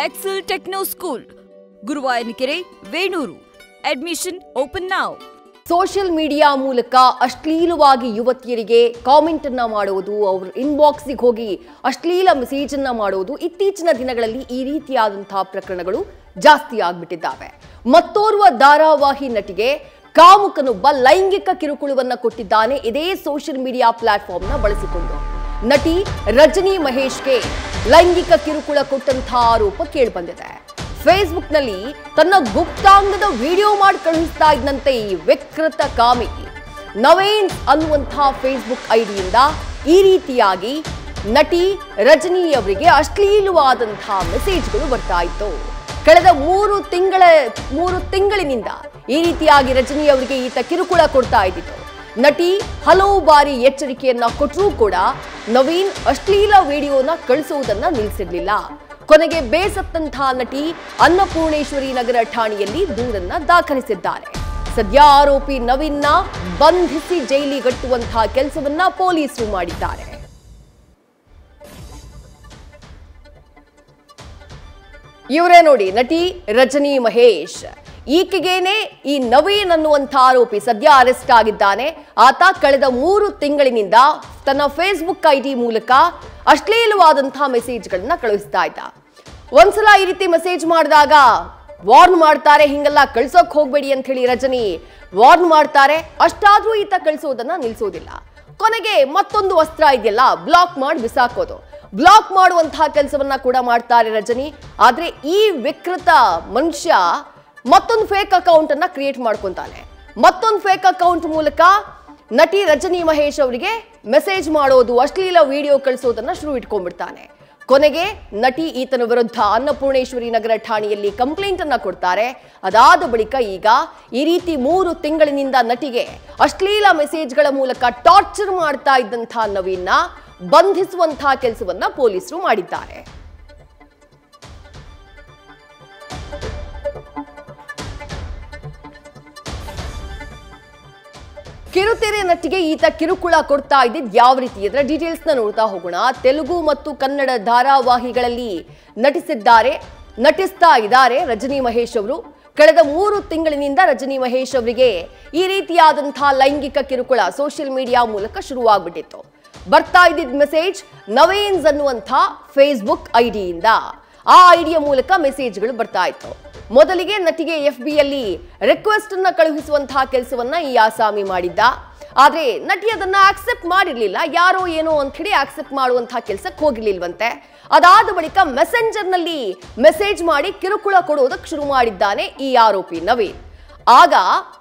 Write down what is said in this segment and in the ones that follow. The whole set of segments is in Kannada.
Excel Techno School, Guruvayanakere, Venur. Admission open now. Social media ಮೂಲಕ ಅಶ್ಲೀಲವಾಗಿ ಯುವತಿಯರಿಗೆ ಕಾಮೆಂಟ್ ಅನ್ನ ಮಾಡುವುದು, ಅವರ ಇನ್ಬಾಕ್ಸ್ಗೆ ಹೋಗಿ ಅಶ್ಲೀಲ ಮೆಸೇಜ್ ಅನ್ನ ಮಾಡುವುದು ಇತ್ತೀಚಿನ ದಿನಗಳಲ್ಲಿ ಈ ರೀತಿಯಾದಂತಹ ಪ್ರಕರಣಗಳು ಜಾಸ್ತಿ ಆಗ್ಬಿಟ್ಟಿದ್ದಾವೆ. ಮತ್ತೋರ್ವ ಧಾರಾವಾಹಿ ನಟಿಗೆ ಕಾಮುಕನೊಬ್ಬ ಲೈಂಗಿಕ ಕಿರುಕುಳವನ್ನ ಕೊಟ್ಟಿದ್ದಾನೆ ಇದೇ ಸೋಷಿಯಲ್ ಮೀಡಿಯಾ ಪ್ಲಾಟ್ಫಾರ್ಮ್ ನ ಬಳಸಿಕೊಂಡು. ನಟಿ ರಜನಿ ಮಹೇಶ್ಗೆ ಲೈಂಗಿಕ ಕಿರುಕುಳ ಕೊಟ್ಟಂತಹ ಆರೋಪ ಕೇಳಿಬಂದಿದೆ. ಫೇಸ್ಬುಕ್ ನಲ್ಲಿ ತನ್ನ ಗುಪ್ತಾಂಗದ ವಿಡಿಯೋ ಮಾಡಿ ಕಳುಹಿಸ್ತಾ ಇದ್ದಂತೆ ಈ ವಿಕೃತ ಕಾಮಿ ನವೇನ್ ಅನ್ನುವಂತಹ ಫೇಸ್ಬುಕ್ ಐಡಿಯಿಂದ ಈ ರೀತಿಯಾಗಿ ನಟಿ ರಜನಿ ಅವರಿಗೆ ಅಶ್ಲೀಲವಾದಂತಹ ಮೆಸೇಜ್ಗಳು ಬರ್ತಾ ಇತ್ತು. ಕಳೆದ 3 ತಿಂಗಳಿನಿಂದ ಈ ರೀತಿಯಾಗಿ ರಜನಿ ಅವರಿಗೆ ಈತ ಕಿರುಕುಳ ಕೊಡ್ತಾ ಇದ್ದಿತ್ತು. ನಟಿ ಹಲವು ಬಾರಿ ಎಚ್ಚರಿಕೆಯನ್ನ ಕೊಟ್ಟರೂ ಕೂಡ ನವೀನ್ ಅಶ್ಲೀಲ ವಿಡಿಯೋನ ಕಳಿಸುವುದನ್ನ ನಿಲ್ಲಿಸಿರ್ಲಿಲ್ಲ. ಕೊನೆಗೆ ಬೇಸತ್ತಂತಹ ನಟಿ ಅನ್ನಪೂರ್ಣೇಶ್ವರಿ ನಗರ ಠಾಣೆಯಲ್ಲಿ ದೂರನ್ನ ದಾಖಲಿಸಿದ್ದಾರೆ. ಸದ್ಯ ಆರೋಪಿ ನವೀನ್ನ ಬಂಧಿಸಿ ಜೈಲಿಗಟ್ಟುವಂತಹ ಕೆಲಸವನ್ನ ಪೊಲೀಸರು ಮಾಡಿದ್ದಾರೆ. ಇವರೇ ನೋಡಿ ನಟಿ ರಜನಿ ಮಹೇಶ್. ಈಕೆಗೇನೆ ಈ ನವೀನ್ ಅನ್ನುವಂಥ ಆರೋಪಿ ಸದ್ಯ ಅರೆಸ್ಟ್ ಆಗಿದ್ದಾನೆ. ಆತ ಕಳೆದ 3 ತಿಂಗಳಿನಿಂದ ತನ್ನ ಫೇಸ್ಬುಕ್ ಐಡಿ ಮೂಲಕ ಅಶ್ಲೀಲವಾದಂತಹ ಮೆಸೇಜ್ಗಳನ್ನ ಕಳುಹಿಸ್ತಾ ಇದ್ದ. ಒಂದ್ಸಲ ಈ ರೀತಿ ಮೆಸೇಜ್ ಮಾಡಿದಾಗ ವಾರ್ನ್ ಮಾಡ್ತಾರೆ, ಹಿಂಗೆಲ್ಲ ಕಳ್ಸೋಕ್ ಹೋಗ್ಬೇಡಿ ಅಂತ ಹೇಳಿ ರಜನಿ ವಾರ್ನ್ ಮಾಡ್ತಾರೆ. ಅಷ್ಟಾದ್ರೂ ಈತ ಕಳಿಸೋದನ್ನ ನಿಲ್ಸೋದಿಲ್ಲ. ಕೊನೆಗೆ ಮತ್ತೊಂದು ಅಸ್ತ್ರ ಇದೆಯಲ್ಲ, ಬ್ಲಾಕ್ ಮಾಡಿ ಬಿಸಾಕೋದು. ಬ್ಲಾಕ್ ಮಾಡುವಂತಹ ಕೆಲಸವನ್ನ ಕೂಡ ಮಾಡ್ತಾರೆ ರಜನಿ. ಆದ್ರೆ ಈ ವಿಕೃತ ಮನುಷ್ಯ ಮತ್ತೊಂದು ಫೇಕ್ ಅಕೌಂಟ್ ಅನ್ನ ಕ್ರಿಯೇಟ್ ಮಾಡ್ಕೊಂತಾನೆ. ಮತ್ತೊಂದು ಫೇಕ್ ಅಕೌಂಟ್ ಮೂಲಕ ನಟಿ ರಜನಿ ಮಹೇಶ್ ಅವರಿಗೆ ಮೆಸೇಜ್ ಮಾಡೋದು, ಅಶ್ಲೀಲ ವಿಡಿಯೋ ಕಳಿಸೋದನ್ನ ಶುರು ಇಟ್ಕೊಂಡ್ಬಿಡ್ತಾನೆ. ಕೊನೆಗೆ ನಟಿ ಈತನ ವಿರುದ್ಧ ಅನ್ನಪೂರ್ಣೇಶ್ವರಿ ನಗರ ಠಾಣೆಯಲ್ಲಿ ಕಂಪ್ಲೇಂಟ್ ಅನ್ನ ಕೊಡ್ತಾರೆ. ಅದಾದ ಬಳಿಕ ಈಗ ಈ ರೀತಿ 3 ತಿಂಗಳಿನಿಂದ ನಟಿಗೆ ಅಶ್ಲೀಲ ಮೆಸೇಜ್ಗಳ ಮೂಲಕ ಟಾರ್ಚರ್ ಮಾಡ್ತಾ ಇದ್ದಂತಹ ನವೀನ್ನ ಬಂಧಿಸುವಂತಹ ಕೆಲಸವನ್ನ ಪೊಲೀಸರು ಮಾಡಿದ್ದಾರೆ. ಕಿರುತೆರೆ ನಟಿಗೆ ಈತ ಕಿರುಕುಳ ಕೊಡ್ತಾ ಇದ್ದಿದ್ದು ಯಾವ ರೀತಿ ಇದರ ಡೀಟೇಲ್ಸ್ ನ ನೋಡ್ತಾ ಹೋಗೋಣ. ತೆಲುಗು ಮತ್ತು ಕನ್ನಡ ಧಾರಾವಾಹಿಗಳಲ್ಲಿ ನಟಿಸ್ತಾ ಇದ್ದಾರೆ ರಜನಿ ಮಹೇಶ್ ಅವರು. ಕಳೆದ 3 ತಿಂಗಳಿನಿಂದ ರಜನಿ ಮಹೇಶ್ ಅವರಿಗೆ ಈ ರೀತಿಯಾದಂತಹ ಲೈಂಗಿಕ ಕಿರುಕುಳ ಸೋಷಿಯಲ್ ಮೀಡಿಯಾ ಮೂಲಕ ಶುರುವಾಗ್ಬಿಟ್ಟಿತ್ತು. ಬರ್ತಾ ಇದ್ದಿದ್ದ ಮೆಸೇಜ್ ನವೇನ್ಸ್ ಅನ್ನುವಂಥ ಫೇಸ್ಬುಕ್ ಐಡಿಯಿಂದ. ಆ ಐಡಿಯ ಮೂಲಕ ಮೆಸೇಜ್ಗಳು ಬರ್ತಾ ಇತ್ತು. ಮೊದಲಿಗೆ ನಟಿಗೆ FB ಯಲ್ಲಿ ರಿಕ್ವೆಸ್ಟ್ ಅನ್ನ ಕಳುಹಿಸುವಂತಹ ಕೆಲಸವನ್ನ ಈ ಆಸಾಮಿ ಮಾಡಿದ್ದ. ಆದ್ರೆ ನಟಿ ಅದನ್ನ ಆಕ್ಸೆಪ್ಟ್ ಮಾಡಿರ್ಲಿಲ್ಲ. ಯಾರೋ ಏನೋ ಅಂತ ಹೇಳಿ ಆಕ್ಸೆಪ್ಟ್ ಮಾಡುವಂತಹ ಕೆಲಸಕ್ಕೆ ಹೋಗಿರ್ಲಿಲ್ವಂತೆ. ಅದಾದ ಬಳಿಕ ಮೆಸೆಂಜರ್ ನಲ್ಲಿ ಮೆಸೇಜ್ ಮಾಡಿ ಕಿರುಕುಳ ಕೊಡೋದಕ್ಕೆ ಶುರು ಮಾಡಿದ್ದಾನೆ ಈ ಆರೋಪಿ ನವೀನ್. ಆಗ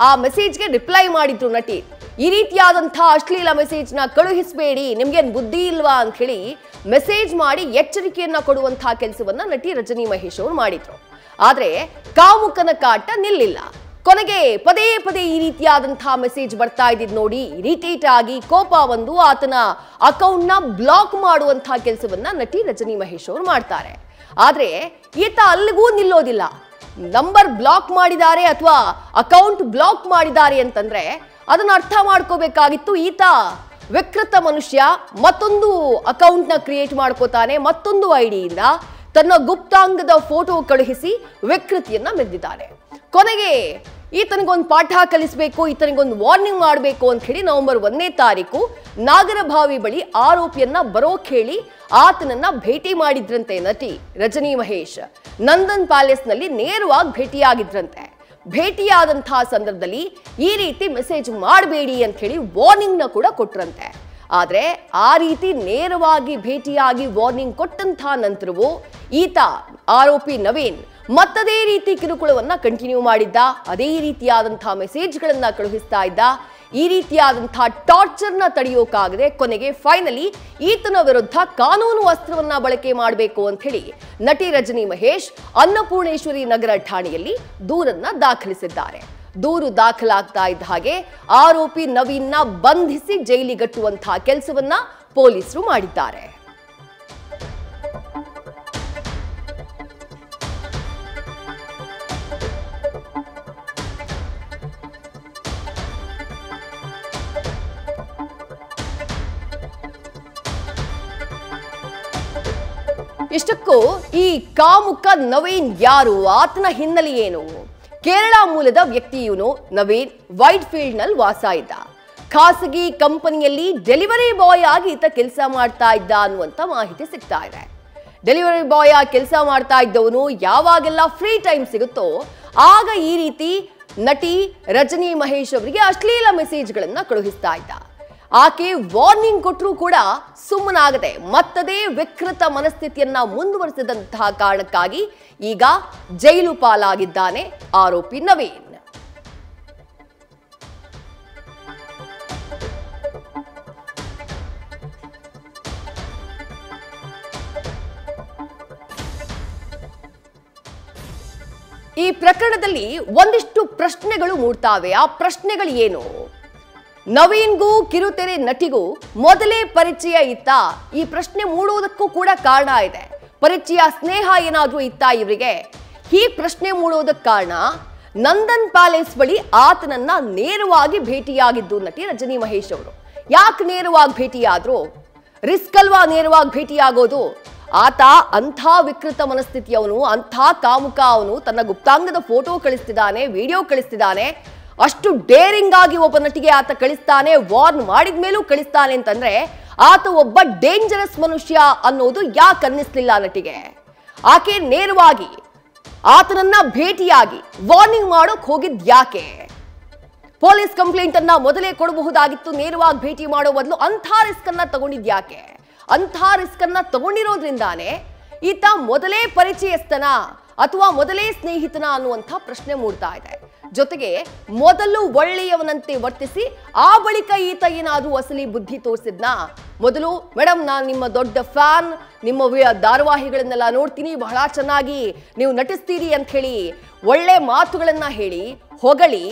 ಆ ಮೆಸೇಜ್ಗೆ ರಿಪ್ಲೈ ಮಾಡಿದ್ರು ನಟಿ. ಈ ರೀತಿಯಾದಂತಹ ಅಶ್ಲೀಲ ಮೆಸೇಜ್ ನ ಕಳುಹಿಸಬೇಡಿ, ನಿಮ್ಗೇನ್ ಬುದ್ಧಿ ಇಲ್ವಾ ಅಂತ ಹೇಳಿ ಮೆಸೇಜ್ ಮಾಡಿ ಎಚ್ಚರಿಕೆಯನ್ನ ಕೊಡುವಂತಹ ಕೆಲಸವನ್ನ ನಟಿ ರಜನಿ ಮಹೇಶ್ ಅವರು ಮಾಡಿದ್ರು. ಆದ್ರೆ ಕಾಮುಕನ ಕಾಟ ನಿಲ್ಲಿಲ್ಲ. ಕೊನೆಗೆ ಪದೇ ಪದೇ ಈ ರೀತಿಯಾದಂತಹ ಮೆಸೇಜ್ ಬರ್ತಾ ಇದ್ದಿದ್ ನೋಡಿ ಇರಿಟೇಟ್ ಆಗಿ ಕೋಪ ಬಂದು ಆತನ ಅಕೌಂಟ್ ನ ಬ್ಲಾಕ್ ಮಾಡುವಂತಹ ಕೆಲಸವನ್ನ ನಟಿ ರಜನಿ ಮಹೇಶ್ ಅವರು ಮಾಡ್ತಾರೆ. ಆದ್ರೆ ಈತ ಅಲ್ಲಿಗೂ ನಿಲ್ಲೋದಿಲ್ಲ. ನಂಬರ್ ಬ್ಲಾಕ್ ಮಾಡಿದ್ದಾರೆ ಅಥವಾ ಅಕೌಂಟ್ ಬ್ಲಾಕ್ ಮಾಡಿದ್ದಾರೆ ಅಂತಂದ್ರೆ ಅದನ್ನ ಅರ್ಥ ಮಾಡ್ಕೋಬೇಕಾಗಿತ್ತು. ಈತ ವಿಕೃತ ಮನುಷ್ಯ ಮತ್ತೊಂದು ಅಕೌಂಟ್ ನ ಕ್ರಿಯೇಟ್ ಮಾಡ್ಕೋತಾನೆ. ಮತ್ತೊಂದು ಐಡಿಯಿಂದ ತನ್ನ ಗುಪ್ತಾಂಗದ ಫೋಟೋ ಕಳುಹಿಸಿ ವಿಕೃತಿಯನ್ನ ಮೆರೆದಿದ್ದಾನೆ. ಕೊನೆಗೆ ಈತನಿಗೊಂದು ಪಾಠ ಕಲಿಸಬೇಕು, ಈತನಿಗೊಂದು ವಾರ್ನಿಂಗ್ ಮಾಡಬೇಕು ಅಂತ ಹೇಳಿ ನವೆಂಬರ್ 1ನೇ ತಾರೀಕು ನಾಗರಭಾವಿ ಬಳಿ ಆರೋಪಿಯನ್ನ ಬರೋಕ್ ಹೇಳಿ ಆತನನ್ನ ಭೇಟಿ ಮಾಡಿದ್ರಂತೆ ನಟಿ ರಜನಿ ಮಹೇಶ್. ನಂದನ್ ಪ್ಯಾಲೇಸ್ ನಲ್ಲಿ ನೇರವಾಗಿ ಭೇಟಿಯಾಗಿದ್ರಂತೆ. ಭೇಟಿಯಾದಂತಹ ಸಂದರ್ಭದಲ್ಲಿ ಈ ರೀತಿ ಮೆಸೇಜ್ ಮಾಡಬೇಡಿ ಅಂತ ಹೇಳಿ ವಾರ್ನಿಂಗ್ ನ ಕೂಡ ಕೊಟ್ರಂತೆ. ಆದ್ರೆ ಆ ರೀತಿ ನೇರವಾಗಿ ಭೇಟಿಯಾಗಿ ವಾರ್ನಿಂಗ್ ಕೊಟ್ಟಂತಹ ನಂತರವೂ ಈತ ಆರೋಪಿ ನವೀನ್ ಮತ್ತದೇ ರೀತಿ ಕಿರುಕುಳವನ್ನ ಕಂಟಿನ್ಯೂ ಮಾಡಿದ್ದ. ಅದೇ ರೀತಿಯಾದಂತಹ ಮೆಸೇಜ್ಗಳನ್ನ ಕಳುಹಿಸ್ತಾ ಇದ್ದ. ಈ ರೀತಿಯಾದಂತಹ ಟಾರ್ಚರ್ನ ತಡೆಯೋಕಾಗದೆ ಕೊನೆಗೆ ಫೈನಲಿ ಈತನ ವಿರುದ್ಧ ಕಾನೂನು ಅಸ್ತ್ರವನ್ನ ಬಳಕೆ ಮಾಡಬೇಕು ಅಂತ ಹೇಳಿ ನಟಿ ರಜನಿ ಮಹೇಶ್ ಅನ್ನಪೂರ್ಣೇಶ್ವರಿ ನಗರ ಠಾಣೆಯಲ್ಲಿ ದೂರನ್ನ ದಾಖಲಿಸಿದ್ದಾರೆ. ದೂರು ದಾಖಲಾಗ್ತಾ ಇದ್ದ ಹಾಗೆ ಆರೋಪಿ ನವೀನ್ನ ಬಂಧಿಸಿ ಜೈಲಿಗಟ್ಟುವಂತಹ ಕೆಲಸವನ್ನ ಪೊಲೀಸರು ಮಾಡಿದ್ದಾರೆ. ಇಷ್ಟಕ್ಕೂ ಈ ಕಾಮುಕ ನವೀನ್ ಯಾರು, ಆತನ ಹಿನ್ನೆಲೆ ಏನು? ಕೇರಳ ಮೂಲದ ವ್ಯಕ್ತಿ ಇವನು. ನವೀನ್ ವೈಟ್ ಫೀಲ್ಡ್ ನಲ್ಲಿ ವಾಸ ಇದ್ದ. ಖಾಸಗಿ ಕಂಪನಿಯಲ್ಲಿ ಡೆಲಿವರಿ ಬಾಯ್ ಆಗಿ ಈತ ಕೆಲಸ ಮಾಡ್ತಾ ಇದ್ದ ಅನ್ನುವಂತ ಮಾಹಿತಿ ಸಿಗ್ತಾ ಇದೆ. ಡೆಲಿವರಿ ಬಾಯ್ ಆಗಿ ಕೆಲಸ ಮಾಡ್ತಾ ಇದ್ದವನು ಯಾವಾಗೆಲ್ಲ ಫ್ರೀ ಟೈಮ್ ಸಿಗುತ್ತೋ ಆಗ ಈ ರೀತಿ ನಟಿ ರಜನಿ ಮಹೇಶ್ ಅವರಿಗೆ ಅಶ್ಲೀಲ ಮೆಸೇಜ್ಗಳನ್ನ ಕಳುಹಿಸ್ತಾ ಇದ್ದ. ಆಕೆ ವಾರ್ನಿಂಗ್ ಕೊಟ್ಟರೂ ಕೂಡ ಸುಮ್ಮನಾಗದೆ ಮತ್ತದೇ ವಿಕೃತ ಮನಸ್ಥಿತಿಯನ್ನ ಮುಂದುವರಿಸಿದಂತಹ ಕಾರಣಕ್ಕಾಗಿ ಈಗ ಜೈಲು ಪಾಲಾಗಿದ್ದಾನೆ ಆರೋಪಿ ನವೀನ್. ಈ ಪ್ರಕರಣದಲ್ಲಿ ಒಂದಿಷ್ಟು ಪ್ರಶ್ನೆಗಳು ಮೂಡ್ತಾವೆ. ಆ ಪ್ರಶ್ನೆಗಳು ಏನು? ನವೀನ್ಗೂ ಕಿರುತೆರೆ ನಟಿಗೂ ಮೊದಲೇ ಪರಿಚಯ ಇತ್ತಾ? ಈ ಪ್ರಶ್ನೆ ಮೂಡುವುದಕ್ಕೂ ಕೂಡ ಕಾರಣ ಇದೆ. ಪರಿಚಯ, ಸ್ನೇಹ ಏನಾದ್ರೂ ಇತ್ತಾ ಇವರಿಗೆ? ಈ ಪ್ರಶ್ನೆ ಮೂಡುವುದಕ್ಕೆ ಕಾರಣ ನಂದನ್ ಪ್ಯಾಲೇಸ್ ಬಳಿ ಆತನನ್ನ ನೇರವಾಗಿ ಭೇಟಿಯಾಗಿದ್ದು ನಟಿ ರಜನಿ ಮಹೇಶ್ ಅವರು. ಯಾಕೆ ನೇರವಾಗಿ ಭೇಟಿಯಾದ್ರು? ರಿಸ್ಕ್ ಅಲ್ವಾ ನೇರವಾಗಿ ಭೇಟಿಯಾಗೋದು? ಆತ ಅಂಥ ವಿಕೃತ ಮನಸ್ಥಿತಿಯವನು, ಅಂಥ ಕಾಮುಕ ಅವನು. ತನ್ನ ಗುಪ್ತಾಂಗದ ಫೋಟೋ ಕಳಿಸ್ತಿದ್ದಾನೆ, ವಿಡಿಯೋ ಕಳಿಸ್ತಿದ್ದಾನೆ. ಅಷ್ಟು ಡೇರಿಂಗ್ ಆಗಿ ಒಬ್ಬ ನಟಿಗೆ ಆತ ಕಳಿಸ್ತಾನೆ, ವಾರ್ನ್ ಮಾಡಿದ ಮೇಲೂ ಕಳಿಸ್ತಾನೆ ಅಂತಂದ್ರೆ ಆತ ಒಬ್ಬ ಡೇಂಜರಸ್ ಮನುಷ್ಯ ಅನ್ನೋದು ಯಾಕೆ ಅನ್ನಿಸ್ಲಿಲ್ಲ ನಟಿಗೆ? ಆಕೆ ನೇರವಾಗಿ ಆತನನ್ನ ಭೇಟಿಯಾಗಿ ವಾರ್ನಿಂಗ್ ಮಾಡೋಕ್ ಹೋಗಿದ್ ಯಾಕೆ? ಪೊಲೀಸ್ ಕಂಪ್ಲೇಂಟ್ ಅನ್ನ ಮೊದಲೇ ಕೊಡಬಹುದಾಗಿತ್ತು. ನೇರವಾಗಿ ಭೇಟಿ ಮಾಡೋ ಬದಲು ಅಂಥ ರಿಸ್ಕ್ ಅನ್ನ ತಗೊಂಡಿದ್ ಯಾಕೆ? ಅಂಥ ರಿಸ್ಕ್ ಅನ್ನ ತಗೊಂಡಿರೋದ್ರಿಂದಾನೇ ಈತ ಮೊದಲೇ ಪರಿಚಯಸ್ಥನ ಅಥವಾ ಮೊದಲೇ ಸ್ನೇಹಿತನ ಅನ್ನುವಂಥ ಪ್ರಶ್ನೆ ಮೂಡ್ತಾ ಇದೆ. ಜೊತೆಗೆ ಮೊದಲು ಒಳ್ಳೆಯವನಂತೆ ವರ್ತಿಸಿ ಆ ಬಳಿಕ ಈತ ಏನಾದ್ರೂ ಅಸಲಿ ಬುದ್ಧಿ ತೋರಿಸಿದ್ನಾ? ಮೊದಲು ಮೇಡಮ್, ನಾನು ನಿಮ್ಮ ದೊಡ್ಡ ಫ್ಯಾನ್, ನಿಮ್ಮ ಧಾರಾವಾಹಿಗಳನ್ನೆಲ್ಲ ನೋಡ್ತೀನಿ, ಬಹಳ ಚೆನ್ನಾಗಿ ನೀವು ನಟಿಸ್ತೀರಿ ಅಂತ ಹೇಳಿ ಒಳ್ಳೆ ಮಾತುಗಳನ್ನ ಹೇಳಿ ಹೊಗಳಿ,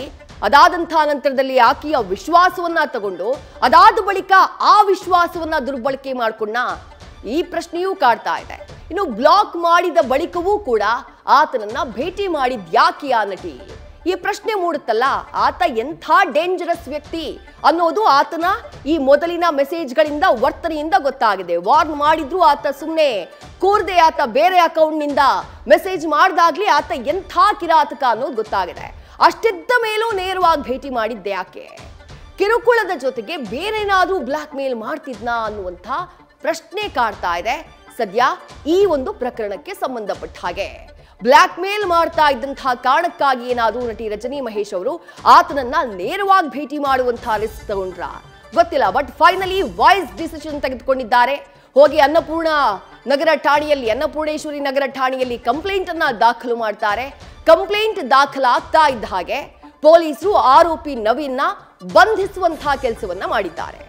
ಅದಾದಂತಹ ನಂತರದಲ್ಲಿ ಆಕೆಯ ವಿಶ್ವಾಸವನ್ನ ತಗೊಂಡು ಅದಾದ ಬಳಿಕ ಆ ವಿಶ್ವಾಸವನ್ನ ದುರ್ಬಳಕೆ ಮಾಡ್ಕೊಂಡ? ಈ ಪ್ರಶ್ನೆಯೂ ಕಾಡ್ತಾ ಇದೆ. ಇನ್ನು ಬ್ಲಾಕ್ ಮಾಡಿದ ಬಳಿಕವೂ ಕೂಡ ಆತನನ್ನ ಭೇಟಿ ಮಾಡಿದ್ಯಾಕೆ ಆ ನಟಿ? ಈ ಪ್ರಶ್ನೆ ಮೂಡುತ್ತಲ್ಲ. ಆತ ಎಂಥ ಡೇಂಜರಸ್ ವ್ಯಕ್ತಿ ಅನ್ನೋದು ಆತನ ಈ ಮೊದಲಿನ ಮೆಸೇಜ್ಗಳಿಂದ, ವರ್ತನೆಯಿಂದ ಗೊತ್ತಾಗಿದೆ. ವಾರ್ನ್ ಮಾಡಿದ್ರು ಆತ ಸುಮ್ಮನೆ ಕೂರ್ದೆ, ಆತ ಬೇರೆ ಅಕೌಂಟ್ನಿಂದ ಮೆಸೇಜ್ ಮಾಡ್ದಾಗ್ಲಿ ಆತ ಎಂಥ ಕಿರಾತಕ ಅನ್ನೋದು ಗೊತ್ತಾಗಿದೆ. ಅಷ್ಟಿದ್ದ ಮೇಲೂ ನೇರವಾಗಿ ಭೇಟಿ ಮಾಡಿದ್ದೆ ಯಾಕೆ? ಕಿರುಕುಳದ ಜೊತೆಗೆ ಬೇರೇನಾದ್ರೂ ಬ್ಲಾಕ್ ಮೇಲ್ ಮಾಡ್ತಿದ್ನಾ ಅನ್ನುವಂಥ ಪ್ರಶ್ನೆ ಕಾಡ್ತಾ ಇದೆ ಸದ್ಯ ಈ ಒಂದು ಪ್ರಕರಣಕ್ಕೆ ಸಂಬಂಧಪಟ್ಟ ಹಾಗೆ. ಬ್ಲಾಕ್ ಮೇಲ್ ಮಾಡ್ತಾ ಇದ್ದಂತಹ ಕಾರಣಕ್ಕಾಗಿ ಏನಾದ್ರೂ ನಟಿ ರಜನಿ ಮಹೇಶ್ ಅವರು ಆತನನ್ನ ನೇರವಾಗಿ ಭೇಟಿ ಮಾಡುವಂತಹ ರಿಸ್ಕ್ ತಗೊಂಡ್ರ ಗೊತ್ತಿಲ್ಲ. ಬಟ್ ಫೈನಲಿ ವಾಯ್ಸ್ ಡಿಸಿಷನ್ ತೆಗೆದುಕೊಂಡಿದ್ದಾರೆ. ಹೋಗಿ ಅನ್ನಪೂರ್ಣೇಶ್ವರಿ ನಗರ ಠಾಣೆಯಲ್ಲಿ ಕಂಪ್ಲೇಂಟ್ ಅನ್ನ ದಾಖಲು ಮಾಡ್ತಾರೆ. ಕಂಪ್ಲೇಂಟ್ ದಾಖಲಾಗ್ತಾ ಇದ್ದ ಹಾಗೆ ಪೊಲೀಸರು ಆರೋಪಿ ನವೀನ್ನ ಬಂಧಿಸುವಂತಹ ಕೆಲಸವನ್ನ ಮಾಡಿದ್ದಾರೆ.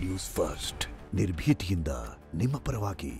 ನ್ಯೂಸ್ ಫಸ್ಟ್, ನಿರ್ಭೀತಿಯಿಂದ ನಿಮ್ಮ ಪರವಾಗಿ.